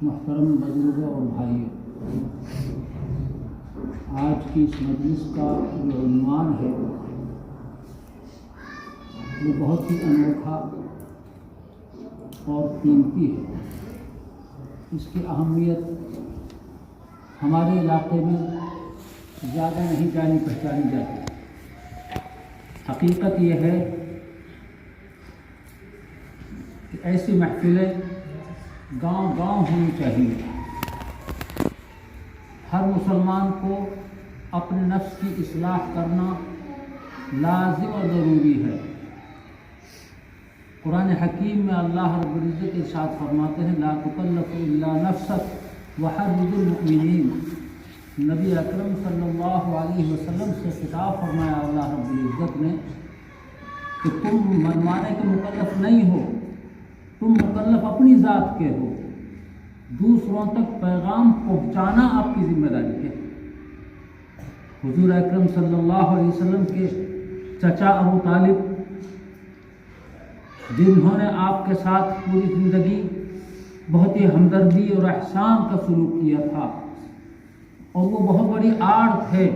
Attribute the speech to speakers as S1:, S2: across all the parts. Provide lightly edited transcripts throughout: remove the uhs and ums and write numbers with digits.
S1: محترم بزرگوں اور بھائیوں، آج کی اس مجلس کا جو عنوان ہے وہ بہت ہی انوکھا اور قیمتی ہے۔ اس کی اہمیت ہمارے علاقے میں زیادہ نہیں جانی پہچانی جاتی۔ حقیقت یہ ہے کہ ایسی محفلیں گاؤں گاؤں ہونی چاہیے۔ ہر مسلمان کو اپنے نفس کی اصلاح کرنا لازم اور ضروری ہے۔ قرآن حکیم میں اللہ رب العزت ارشاد فرماتے ہیں لا تکلف الا نفسک وحرض المؤمنین۔ نبی اکرم صلی اللہ علیہ وسلم سے خطاب فرمایا اللہ رب العزت نے کہ تم منوانے کے مکلف نہیں ہو، تم مکلف اپنی ذات کے ہو، دوسروں تک پیغام پہنچانا آپ کی ذمہ داری ہے۔ حضور اکرم صلی اللہ علیہ وسلم کے چچا ابو طالب، جنہوں نے آپ کے ساتھ پوری زندگی بہت ہی ہمدردی اور احسان کا سلوک کیا تھا، اور وہ بہت بڑی آڑ تھے،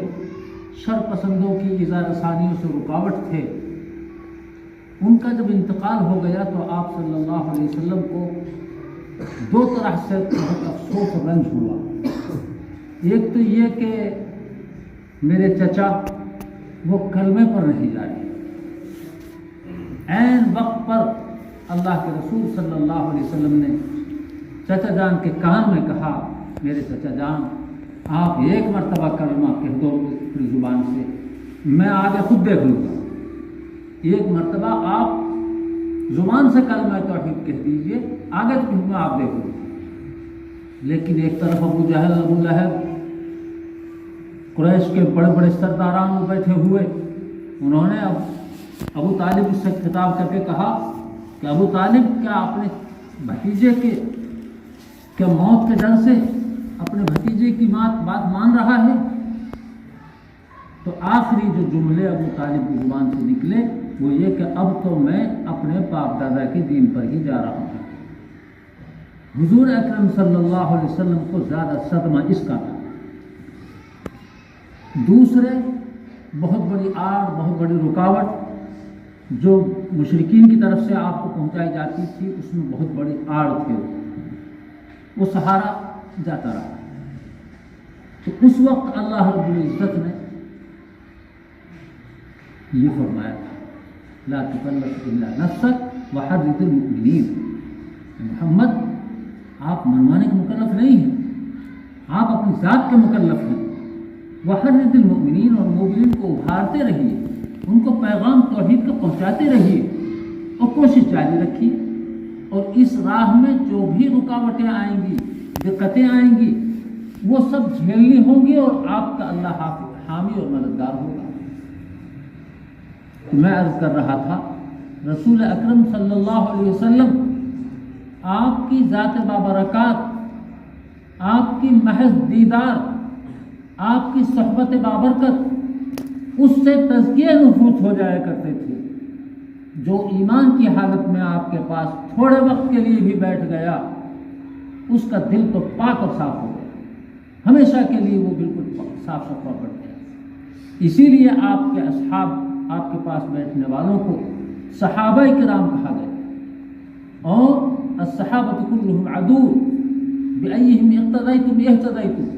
S1: شر پسندوں کی ایذا رسانیوں سے رکاوٹ تھے۔ ان کا جب انتقال ہو گیا تو آپ صلی اللہ علیہ وسلم کو دو طرح سے بہت افسوس اور رنج ہوا۔ ایک تو یہ کہ میرے چچا وہ کلمے پر نہیں جائے۔ عین وقت پر اللہ کے رسول صلی اللہ علیہ وسلم نے چچا جان کے کان میں کہا میرے چچا جان آپ ایک مرتبہ کلمہ کہہ دو اپنی زبان سے، میں آگے خود دیکھ لوں گا۔ ایک مرتبہ آپ زبان سے کلمہ توحید کہہ دیجئے، آگے تو میں آپ دیکھ لوں گا۔ لیکن ایک طرف ابو جہل ابو لہب قریش کے بڑے بڑے سرداران میں بیٹھے ہوئے، انہوں نے ابو طالب سے خطاب کر کے کہا کہ ابو طالب کیا اپنے بھتیجے کے موت کے ڈر سے اپنے بھتیجے کی بات مان رہا ہے؟ تو آخری جو جملے ابو طالب کی زبان سے نکلے وہ یہ کہ اب تو میں اپنے باپ دادا کے دین پر ہی جا رہا ہوں۔ حضور اکرم صلی اللہ علیہ وسلم کو زیادہ صدمہ اس کا تھا۔ دوسرے بہت بڑی آڑ، بہت بڑی رکاوٹ جو مشرکین کی طرف سے آپ کو پہنچائی جاتی تھی، اس میں بہت بڑی آڑ تھی، وہ سہارا جاتا رہا۔ تو اس وقت اللہ رب العزت نے یہ فرمایا تھا لا تکلف الا نفسک وحرض المؤمنین۔ محمد آپ منوانے کے مکلف نہیں ہیں، آپ اپنی ذات کے مکلف ہیں۔ وحرض المؤمنین، اور مومنین کو ابھارتے رہیے، ان کو پیغام توحید کا پہنچاتے رہیے اور کوشش جاری رکھیے۔ اور اس راہ میں جو بھی رکاوٹیں آئیں گی، دقتیں آئیں گی، وہ سب جھیلنی ہوں گی اور آپ کا اللہ حامی اور مددگار ہوگا۔ میں عرض کر رہا تھا رسول اکرم صلی اللہ علیہ وسلم آپ کی ذات بابرکات، آپ کی محض دیدار، آپ کی صحبت بابرکت، اس سے تزکیہ نفوس ہو جایا کرتے تھے۔ جو ایمان کی حالت میں آپ کے پاس تھوڑے وقت کے لیے بھی بیٹھ گیا، اس کا دل تو پاک اور صاف ہو گیا، ہمیشہ کے لیے وہ بالکل صاف ستھرا پڑ گیا۔ اسی لیے آپ کے اصحاب، آپ کے پاس بیٹھنے والوں کو صحابہ کرام کہا گیا، اور الصحابۃ کلھم عدو بأیہم اقتدیتم اہتدیتم۔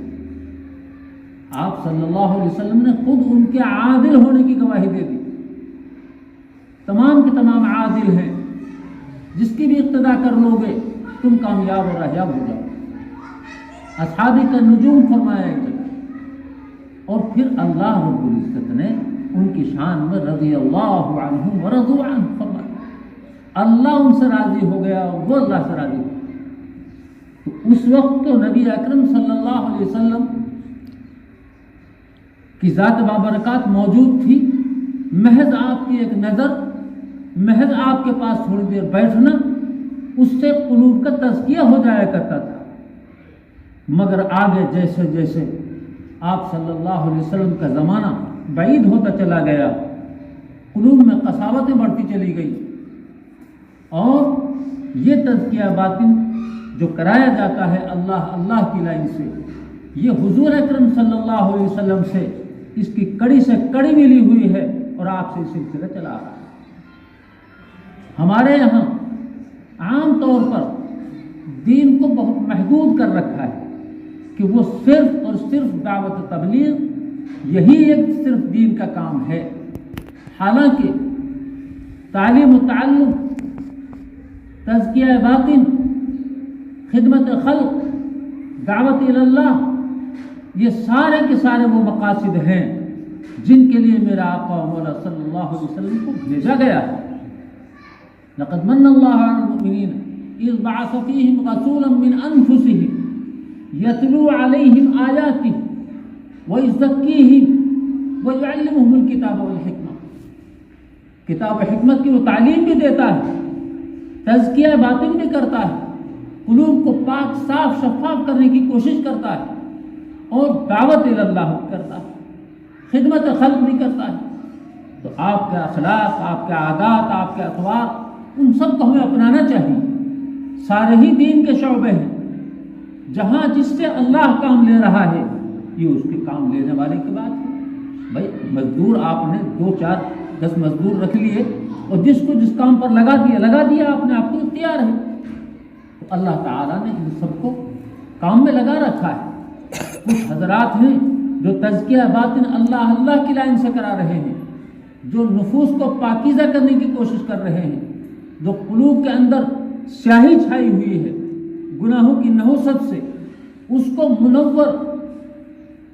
S1: آپ صلی اللہ علیہ وسلم نے خود ان کے عادل ہونے کی گواہی دے دی۔ تمام کے تمام عادل ہیں، جس کی بھی اقتدا کر لو گے تم کامیاب اور راہیاب ہو جاؤ۔ اصحابی کا نجوم فرمایا ایک جگہ۔ اور پھر اللہ رب العزت نے ان کی شان میں رضی اللہ عنہم ورضوا عنہ فرمایا، اللہ ان سے راضی ہو گیا اور وہ اللہ سے راضی ہو گیا۔ تو اس وقت تو نبی اکرم صلی اللہ علیہ وسلم کی ذات بابرکات موجود تھی، محض آپ کی ایک نظر، محض آپ کے پاس تھوڑی دیر بیٹھنا، اس سے قلوب کا تزکیہ ہو جایا کرتا تھا۔ مگر آگے جیسے جیسے آپ صلی اللہ علیہ وسلم کا زمانہ بعید ہوتا چلا گیا، قلوب میں قساوتیں بڑھتی چلی گئی، اور یہ تزکیہ باطن جو کرایا جاتا ہے اللہ اللہ کی لائن سے، یہ حضور اکرم صلی اللہ علیہ وسلم سے اس کی کڑی سے کڑی ملی ہوئی ہے اور آپ سے یہ سلسلہ چلا آ رہا ہے۔ ہمارے یہاں عام طور پر دین کو بہت محدود کر رکھا ہے کہ وہ صرف اور صرف دعوت و تبلیغ یہی ایک صرف دین کا کام ہے، حالانکہ تعلیم و تعلم، تزکیہ باطن، خدمت خلق، دعوت اللہ، یہ سارے کے سارے وہ مقاصد ہیں جن کے لیے میرا آقا مولا صلی اللہ علیہ وسلم کو بھیجا گیا ہے۔ لقد من اللہ علی المؤمنین اذ بعث فیہم رسولا من انفسہم یتلو علیہم آیاتہ ویزکیہم ویعلمہم الکتاب والحکمہ۔ کتاب و حکمت کی وہ تعلیم بھی دیتا ہے، تزکیہ باطن بھی کرتا ہے، قلوب کو پاک صاف شفاف کرنے کی کوشش کرتا ہے، اور دعوت اللہ کرتا ہے، خدمت خلق بھی کرتا ہے۔ تو آپ کے اخلاق، آپ کے عادات، آپ کے اطوار، ان سب کو ہمیں اپنانا چاہیے۔ سارے ہی دین کے شعبے ہیں، جہاں جس سے اللہ کام لے رہا ہے یہ اس کے کام لینے والے کی بات ہے۔ بھائی مزدور آپ نے 2 4 10 مزدور رکھ لیے اور جس کو جس کام پر لگا دیا آپ نے، آپ کو اختیار ہے۔ تو اللہ تعالیٰ نے ان سب کو کام میں لگا رکھا ہے۔ کچھ حضرات ہیں جو تزکیہ باطن اللہ اللہ کی لائن سے کرا رہے ہیں، جو نفوس کو پاکیزہ کرنے کی کوشش کر رہے ہیں، جو قلوب کے اندر سیاہی چھائی ہوئی ہے گناہوں کی نحوست سے، اس کو منور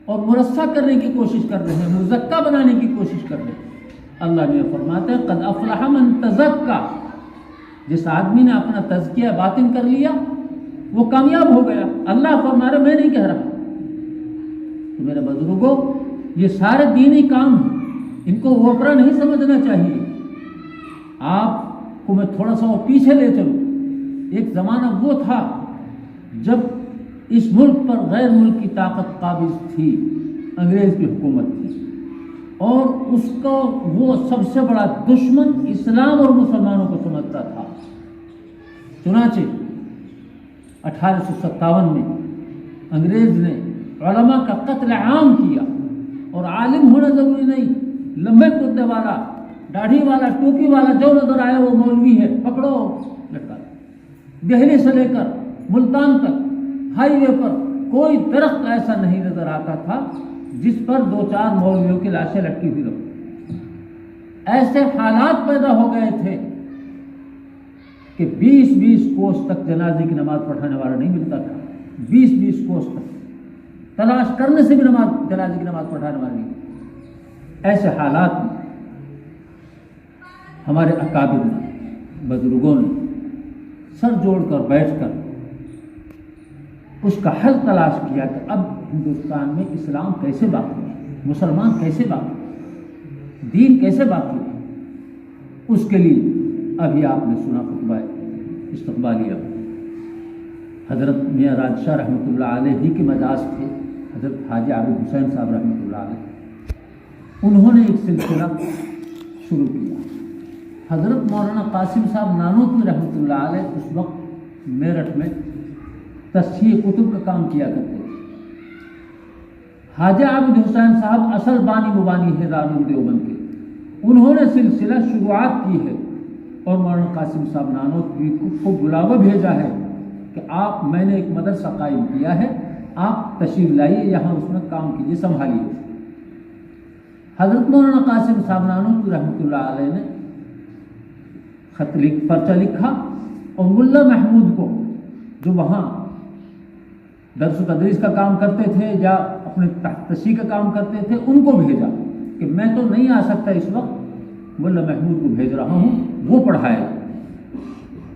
S1: اور مرصع کرنے کی کوشش کر رہے ہیں، مزکہ بنانے کی کوشش کر رہے ہیں۔ اللہ نے فرماتا ہے قد افلح من تزکا، جس آدمی نے اپنا تزکیہ باطن کر لیا وہ کامیاب ہو گیا۔ اللہ فرما رہا، میں نہیں کہہ رہا۔ تو میرے بزرگوں، یہ سارے دینی کام ہیں، ان کو اوپرا نہیں سمجھنا چاہیے۔ آپ کو میں تھوڑا سا وہ پیچھے لے چلوں۔ ایک زمانہ وہ تھا جب اس ملک پر غیر ملک کی طاقت قابض تھی، انگریز کی حکومت تھی، اور اس کو وہ سب سے بڑا دشمن اسلام اور مسلمانوں کو سمجھتا تھا۔ چنانچہ 1857 میں انگریز نے علماء کا قتل عام کیا، اور عالم ہونا ضروری نہیں، لمبے کردے والا، داڑھی والا، ٹوپی والا جو نظر آیا وہ مولوی ہے، پکڑو لٹکا۔ دہلی سے لے کر ملتان تک ہائی وے پر کوئی درخت ایسا نہیں نظر آتا تھا جس پر 2 4 مولویوں کی لاشیں لٹکی ہوئی رہتی۔ ایسے حالات پیدا ہو گئے تھے کہ 20 کوس تک جنازے کی نماز پڑھانے والا نہیں ملتا تھا، 20 کوس تک تلاش کرنے سے بھی جنازے کی نماز پڑھانے والا نہیں۔ ایسے حالات میں ہمارے اکابر نے، بزرگوں نے سر جوڑ کر بیٹھ کر اس کا حل تلاش کیا کہ اب ہندوستان میں اسلام کیسے باقی ہے، مسلمان کیسے باقی ہے، دین کیسے باقی ہے۔ اس کے لیے ابھی آپ نے سنا خطبہ استقبالیہ، حضرت میاں راج شاہ رحمۃ اللہ علیہ ہی کے مجاز تھے، حضرت حاجی عابد حسین صاحب رحمۃ اللہ علیہ، انہوں نے ایک سلسلہ شروع کیا۔ حضرت مولانا قاسم صاحب نانوتوی رحمۃ اللہ علیہ اس وقت میرٹھ میں تصحیح کتب کا کام کیا کرتے تھے۔ حاجی عابد حسین صاحب اصل بانی مبانی ہے دارالعلوم دیوبند کے، انہوں نے سلسلہ شروعات کی ہے، اور مولانا قاسم صاحب نانوتوی کو بلاوا بھیجا ہے کہ میں نے ایک مدرسہ قائم کیا ہے، آپ تشریف لائیے یہاں، اس میں کام کیجیے، سنبھالیے۔ حضرت مولانا قاسم صاحب نانوتوی رحمۃ اللہ علیہ نے پرچہ لکھا، اور ملا محمود کو جو وہاں درس و تدریس کا کام کرتے تھے یا اپنے تشریح کا کام کرتے تھے، ان کو بھیجا کہ میں تو نہیں آ سکتا اس وقت، ملا محمود کو بھیج رہا ہوں، وہ پڑھائے۔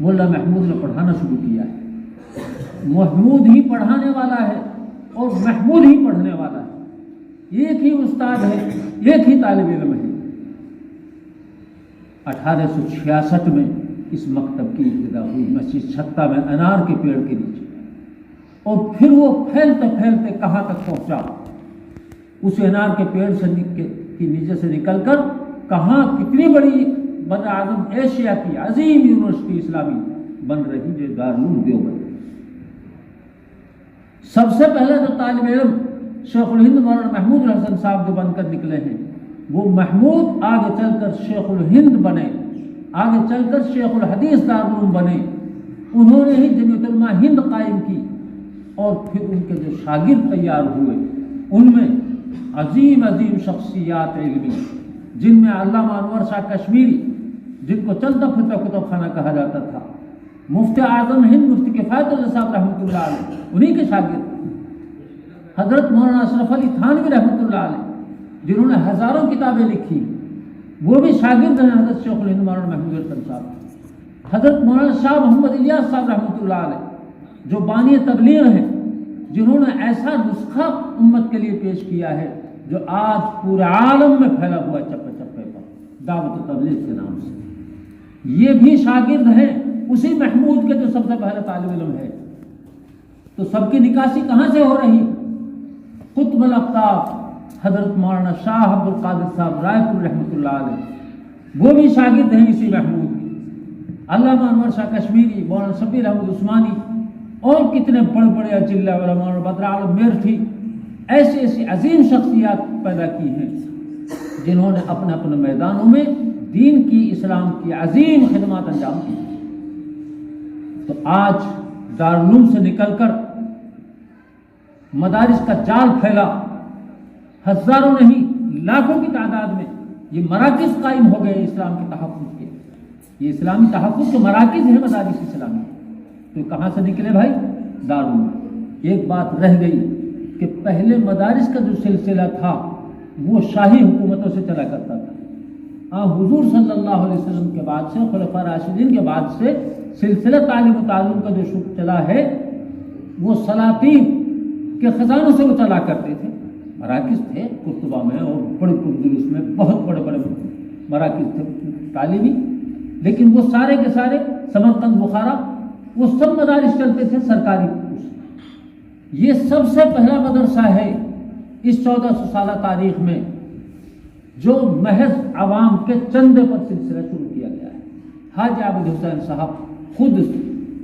S1: ملا محمود نے پڑھانا شروع کیا ہے۔ محمود ہی پڑھانے والا ہے اور محمود ہی پڑھنے والا ہے، ایک ہی استاد ہے، ایک ہی طالب علم ہے۔ 1866 میں اس مکتب کی ابتدا ہوئی مسجد چھتہ میں انار کے پیڑ کے نیچے، اور پھر وہ پھیلتے پھیلتے کہاں تک پہنچا، اس انار کے پیڑ سے نیچے سے نکل کر کہاں کتنی بڑی بر اعظم ایشیا کی عظیم یونیورسٹی اسلامی بن رہی جو دارالعلوم دیوبند۔ سب سے پہلے جو طالب علم شیخ الہند مولانا محمود الحسن صاحب جو بن کر نکلے ہیں، وہ محمود آگے چل کر شیخ الہند بنے، آگے چل کر شیخ الحدیث دارالعلوم بنے۔ انہوں نے ہی جمعیت علماء ہند قائم کی، اور پھر ان کے جو شاگرد تیار ہوئے ان میں عظیم عظیم شخصیات علمی، جن میں علامہ انور شاہ کشمیری، جن کو چندہ پھرتا کتب خانہ کہا جاتا تھا، مفتی اعظم ہند مفتی کفایت اللہ صاحب رحمۃ اللہ علیہ، انہی کے شاگرد حضرت مولانا اشرف علی تھانوی رحمۃ اللہ علیہ، جنہوں نے ہزاروں کتابیں لکھی، وہ بھی شاگرد ہیں حضرت شیخ الہند مولانا محمود الحسن صاحب۔ حضرت مولانا شاہ محمد الیاس صاحب رحمۃ اللہ علیہ، جو بانی تبلیغ ہیں، جنہوں نے ایسا نسخہ امت کے لیے پیش کیا ہے جو آج پورے عالم میں پھیلا ہوا ہے چپے چپے پر، دعوت و تبلیغ کے نام سے۔ یہ بھی شاگرد ہیں اسی محمود کے جو سب سے پہلے طالب علم ہے۔ تو سب کی نکاسی کہاں سے ہو رہی؟ قطب الاقطاب حضرت مولانا شاہ عبد القادر صاحب رائے پور رحمۃ اللہ علیہ، وہ بھی شاگرد ہیں اسی محمود کے۔ علامہ انور شاہ کشمیری، مولانا شبیر احمد عثمانی، اور کتنے بڑے بڑے اجلہ علماء، بدر عالم میرٹھی، ایسی ایسی عظیم شخصیات پیدا کی ہیں جنہوں نے اپنے اپنے میدانوں میں دین کی، اسلام کی عظیم خدمات انجام دی۔ تو آج دارالعلوم سے نکل کر مدارس کا جال پھیلا، ہزاروں نہیں لاکھوں کی تعداد میں یہ مراکز قائم ہو گئے اسلام کے تحفظ کے۔ یہ اسلامی تحفظ کے مراکز ہیں مدارس اسلامی۔ تو کہاں سے نکلے بھائی؟ دارالعلوم۔ ایک بات رہ گئی کہ پہلے مدارس کا جو سلسلہ تھا وہ شاہی حکومتوں سے چلا کرتا تھا۔ حضور صلی اللہ علیہ وسلم کے بعد سے، خلفاء راشدین کے بعد سے سلسلہ تعلیم و تعلم کا جو چلا ہے وہ سلاطین کے خزانوں سے وہ چلا کرتے تھے۔ مراکز تھے قرطبہ میں اور بڑے اندلس میں، بہت بڑے بڑے مراکز تھے تعلیمی، لیکن وہ سارے کے سارے سمرقند، بخارا، وہ سب مدارس چلتے تھے سرکاری۔ یہ سب سے پہلا مدرسہ ہے اس 1400 سالہ تاریخ میں جو محض عوام کے چندے پر سلسلہ شروع کیا گیا ہے۔ حاجی عابد حسین صاحب خود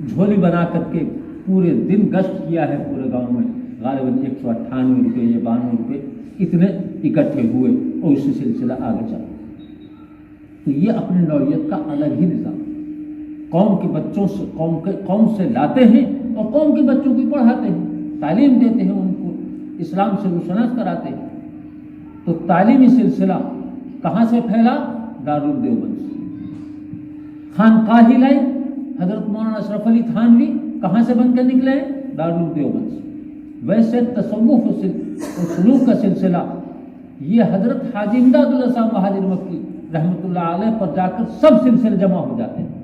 S1: جھولی بنا کر کے پورے دن گشت کیا ہے پورے گاؤں میں، غالباً 198 روپے یا 92 روپے اتنے اکٹھے ہوئے اور اس سے سلسلہ آگے چلا۔ تو یہ اپنی نوعیت کا الگ ہی نظام، قوم کے بچوں سے قوم سے لاتے ہیں اور قوم کے بچوں کو پڑھاتے ہیں، تعلیم دیتے ہیں، ان کو اسلام سے روشناس کراتے ہیں۔ تو تعلیمی سلسلہ کہاں سے پھیلا؟ دارالعلوم دیوبند سے۔ خانقاہی لائی حضرت مولانا اشرف علی تھانوی کہاں سے بن کر نکلے ہیں؟ دارالعلوم دیوبند سے۔ ویسے تصوف و سلوک کا سلسلہ یہ حضرت حاجی امداد اللہ صاحب مہاجر مکی رحمۃ اللہ علیہ پر جا کر سب سلسلے جمع ہو جاتے ہیں۔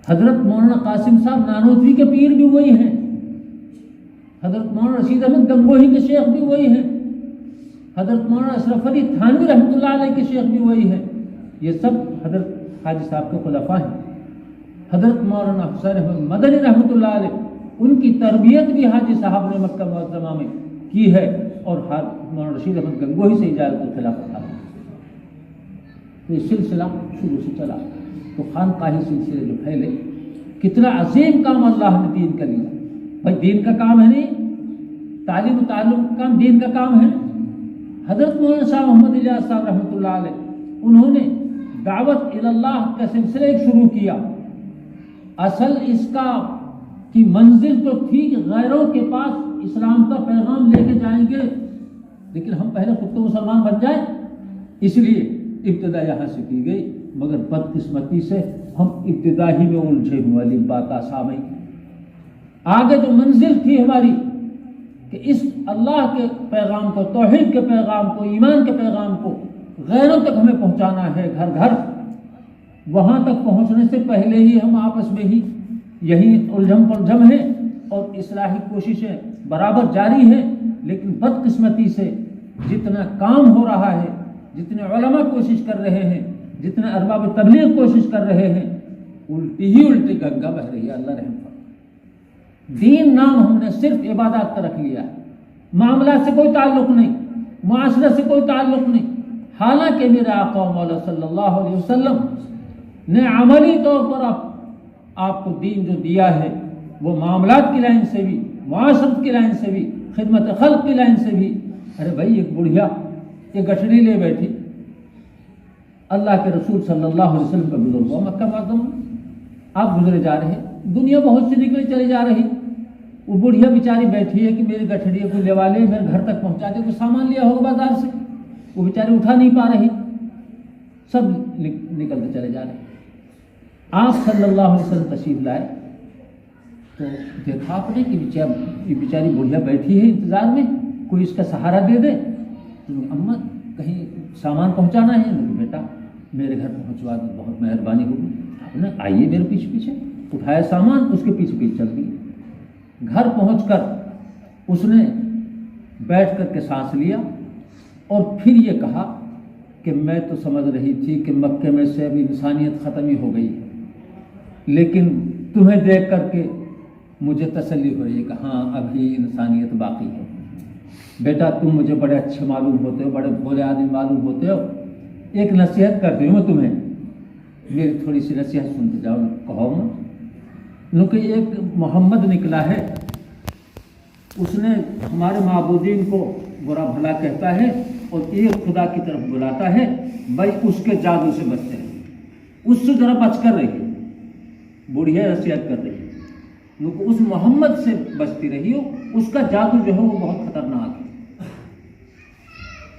S1: حضرت مولانا قاسم صاحب نانوتوی کے پیر بھی وہی ہیں، حضرت مولانا رشید احمد گنگوہی کے شیخ بھی وہی ہیں، حضرت مولانا اشرف علی تھانوی رحمۃ اللہ علیہ کے شیخ بھی وہی ہیں۔ یہ سب حضرت حاجی صاحب کے خلفاء ہیں۔ حضرت مولانا حسین احمد مدنی رحمۃ اللہ علیہ، ان کی تربیت بھی حاجی صاحب نے مکہ معظمہ میں کی ہے، اور مولانا رشید احمد گنگوہی سے اجازت کے خلاف تھا۔ تو یہ سلسلہ شروع سے چلا۔ تو خانقاہی سلسلے جو پھیلے، کتنا عظیم کام اللہ نے دین کا لیا۔ بھائی دین کا کام ہے نہیں، تعلیم و تعلم کا کام دین کا کام ہے۔ حضرت مولانا شاہ محمد الیاس صاحب رحمۃ اللہ علیہ، انہوں نے دعوت اللہ کا سلسلہ ایک شروع کیا۔ اصل اس کا کی منزل تو تھی کہ غیروں کے پاس اسلام کا پیغام لے کے جائیں گے، لیکن ہم پہلے خود تو مسلمان بن جائیں، اس لیے ابتدا یہاں سے کی گئی۔ مگر بدقسمتی سے ہم ابتدا ہی میں الجھے ہوئے، والی بات آسان۔ آگے جو منزل تھی ہماری کہ اس اللہ کے پیغام کو، توحید کے پیغام کو، ایمان کے پیغام کو غیروں تک ہمیں پہنچانا ہے، گھر گھر، وہاں تک پہنچنے سے پہلے ہی ہم آپس میں ہی یہی الجھم پلجھم ہیں اور اصلاحی کوششیں برابر جاری ہیں۔ لیکن بدقسمتی سے جتنا کام ہو رہا ہے، جتنے علماء کوشش کر رہے ہیں، جتنے ارباب تبلیغ کوشش کر رہے ہیں، الٹی ہی الٹی گنگا بہ رہی ہے۔ اللہ رحم فرمائے۔ دین نام ہم نے صرف عبادات کا رکھ لیا ہے، معاملات سے کوئی تعلق نہیں، معاشرے سے کوئی تعلق نہیں۔ حالانکہ میرے آقا و مولا صلی اللہ علیہ وسلم نے عملی طور پر آپ کو دین جو دیا ہے وہ معاملات کی لائن سے بھی معاشرت کی لائن سے بھی، خدمت خلق کی لائن سے بھی. ارے بھائی ایک بڑھیا ایک گٹھڑی لے بیٹھی، اللہ کے رسول صلی اللہ علیہ وسلم کا گزر ہوا مکہ معظمہ، آپ گزرے جا رہے ہیں، دنیا بہت سی نکلی چلی جا رہی، وہ بڑھیا بیچاری بیٹھی ہے کہ میری گٹھڑی کو لے والے میرے گھر تک پہنچا دے، کوئی سامان لیا ہوگا بازار سے، وہ بیچاری اٹھا نہیں پا رہی، سب نکلتے چلے جا رہے. آپ صلی اللہ علیہ وسلم تشریف لائے تو دیکھا آپ نے کہ یہ بیچاری بڑھیا بیٹھی ہے انتظار میں، کوئی اس کا سہارا دے دے. تو اماں کہیں سامان پہنچانا ہے، بیٹا میرے گھر پہنچوا دو، بہت مہربانی ہوگی. آپ نے آئیے میرے پیچھے پیچھے، اٹھایا سامان، اس کے پیچھے پیچھے چل دی. گھر پہنچ کر اس نے بیٹھ کر کے سانس لیا اور پھر یہ کہا کہ میں تو سمجھ رہی تھی کہ مکے میں سے ابھی انسانیت ختم ہی ہو گئی ہے، لیکن تمہیں دیکھ کر کے مجھے تسلی ہو رہی ہے کہ ہاں ابھی انسانیت باقی ہے. بیٹا تم مجھے بڑے اچھے معلوم ہوتے ہو، بڑے بھولے آدمی معلوم ہوتے ہو، ایک نصیحت کرتی ہوں میں تمہیں، میری تھوڑی سی نصیحت سنتے جاؤ. کہو میں کیونکہ ایک محمد نکلا ہے، اس نے ہمارے معبودین کو برا بھلا کہتا ہے اور ایک خدا کی طرف بلاتا ہے، بھائی اس کے جادو سے بچتے ہیں، اس سے ذرا بچ کر رہی. بڑھیا نصیحت کر رہی ہے، اس محمد سے بچتی رہی ہو، اس کا جادو جو ہے وہ بہت خطرناک ہے.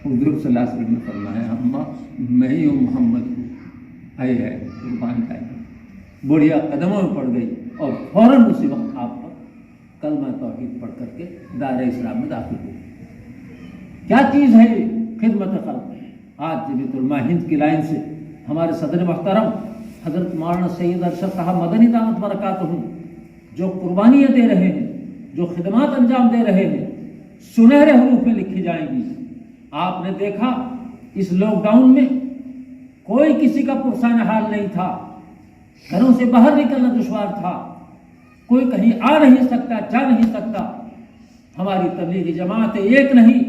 S1: حضور صلی اللہ علیہ وسلم نے فرمایا اماں میں ہی ہوں محمد ہوں. ہے قربان کا. بڑھیا قدموں میں پڑ گئی اور فوراً اسی وقت آپ پر کلمہ توحید پڑھ کر کے دائرہ اسلام میں داخل ہوئی. کیا چیز ہے یہ خدمت خلق؟ آج جمعیت علماء ہند کی لائن سے ہمارے صدر محترم حضرت مولانا سید ارشد صاحب مدنی دامت برکاتہم جو قربانیاں دے رہے ہیں، جو خدمات انجام دے رہے ہیں، سنہرے حروف میں لکھی جائیں گی. آپ نے دیکھا اس لاک ڈاؤن میں کوئی کسی کا پرسان حال نہیں تھا، گھروں سے باہر نکلنا دشوار تھا، کوئی کہیں آ نہیں سکتا، جا نہیں سکتا. ہماری تبلیغی جماعتیں ایک نہیں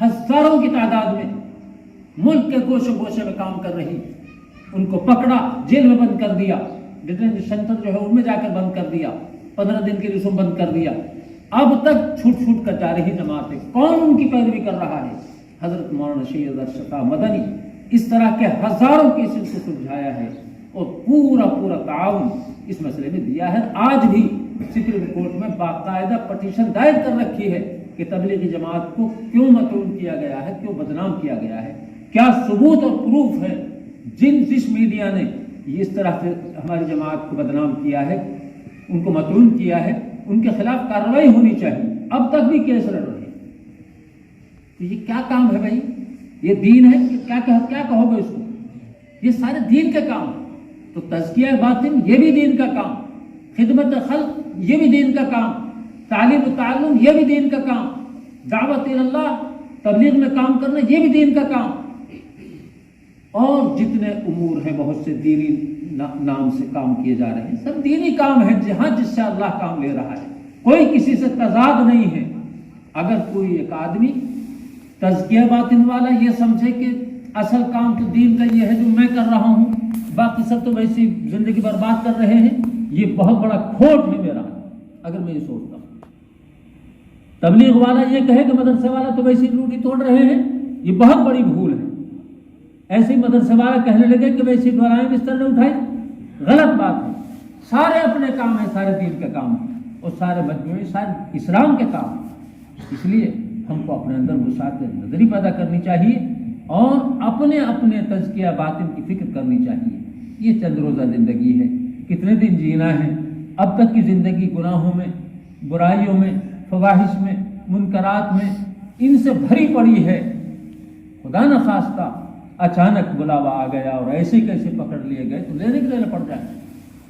S1: ہزاروں کی تعداد میں ملک کے گوشے گوشے میں کام کر رہی. ان کو پکڑا، جیل میں بند کر دیا، ڈیٹینشن سینٹر جو ہے ان میں جا کر بند کر دیا، 15 دن کی رسوم بند کر دیا. اب تک چھوٹ چھوٹ کر جا رہی جماعتیں. کون ان کی پیروی کر رہا ہے؟ حضرت مولانا سید ارشد صاحب مدنی. اس طرح کے ہزاروں کیسز کو سلجھایا ہے اور پورا تعاون اس مسئلے میں دیا ہے. آج بھی سپریم کورٹ میں باقاعدہ پٹیشن دائر کر رکھی ہے کہ تبلیغی جماعت کو کیوں مطعون کیا گیا ہے، کیوں بدنام کیا گیا ہے، کیا ثبوت اور پروف ہے. جس میڈیا نے اس طرح سے ہماری جماعت کو بدنام کیا ہے، ان کو مطعون کیا ہے، ان کے خلاف کارروائی ہونی چاہیے. اب تک بھی کیس لڑ رہے ہیں. تو یہ کیا کام ہے بھائی؟ یہ دین ہے؟ کیا کہو گے اس کو؟ یہ سارے دین کے کام. تو تزکیہ باطن یہ بھی دین کا کام، خدمت خلق یہ بھی دین کا کام، تعلیم و تعلم یہ بھی دین کا کام، دعوت اللہ تبلیغ میں کام کرنا یہ بھی دین کا کام. اور جتنے امور ہیں بہت سے دینی نام سے کام کیے جا رہے ہیں، سب دینی کام ہیں جہاں جس سے اللہ کام لے رہا ہے، کوئی کسی سے تضاد نہیں ہے. اگر کوئی ایک آدمی تزکیہ باطن والا یہ سمجھے کہ اصل کام تو دین کا یہ ہے جو میں کر رہا ہوں، باقی سب تو ویسی زندگی برباد کر رہے ہیں، یہ بہت بڑا کھوٹ ہے میرا اگر میں یہ سوچتا ہوں. تبلیغ والا یہ کہے کہ مدرسے والا تو ویسی روٹی توڑ رہے ہیں، یہ بہت بڑی بھول ہے. ایسے مدرسے والا کہنے لگے کہ ویسی ڈرائیں بستر نے اٹھائی، غلط بات ہے. سارے اپنے کام ہیں، سارے دین کا کام ہے اور سارے مجموعی سارے اسلام کے کام ہیں. اس لیے ہم کو اپنے اندر وسعت نظری پیدا کرنی چاہیے اور اپنے تزکیہ باطن کی فکر کرنی چاہیے. یہ چند روزہ زندگی ہے، کتنے دن جینا ہے. اب تک کی زندگی گناہوں میں، برائیوں میں، فواحش میں، منکرات میں، ان سے بھری پڑی ہے. خدا نخواستہ اچانک بلاوا آ گیا اور ایسے کیسے پکڑ لیے گئے تو لینے کے لیے پڑ جائے،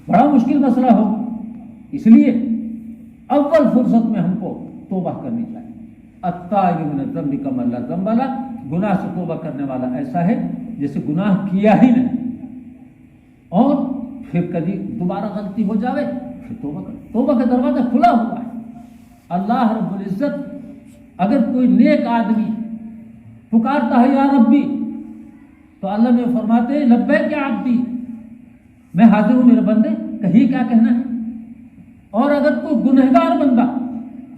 S1: بڑا مشکل مسئلہ ہو. اس لیے اول فرصت میں ہم کو توبہ کرنی چاہیے. التائب من الذنب کمن لا ذنب لہ، گناہ سے توبہ کرنے والا ایسا ہے جیسے گناہ کیا ہی نہیں. اور پھر کبھی دوبارہ غلطی ہو جاوے پھر توبہ کر. توبہ کا دروازہ کھلا ہوا ہے. اللہ رب العزت اگر کوئی نیک آدمی پکارتا ہے یا ربی تو اللہ میں فرماتے ہیں لبیک یا عبدی، میں حاضر ہوں میرے بندے، کہیں کیا کہنا ہے. اور اگر کوئی گنہگار بندہ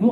S1: 2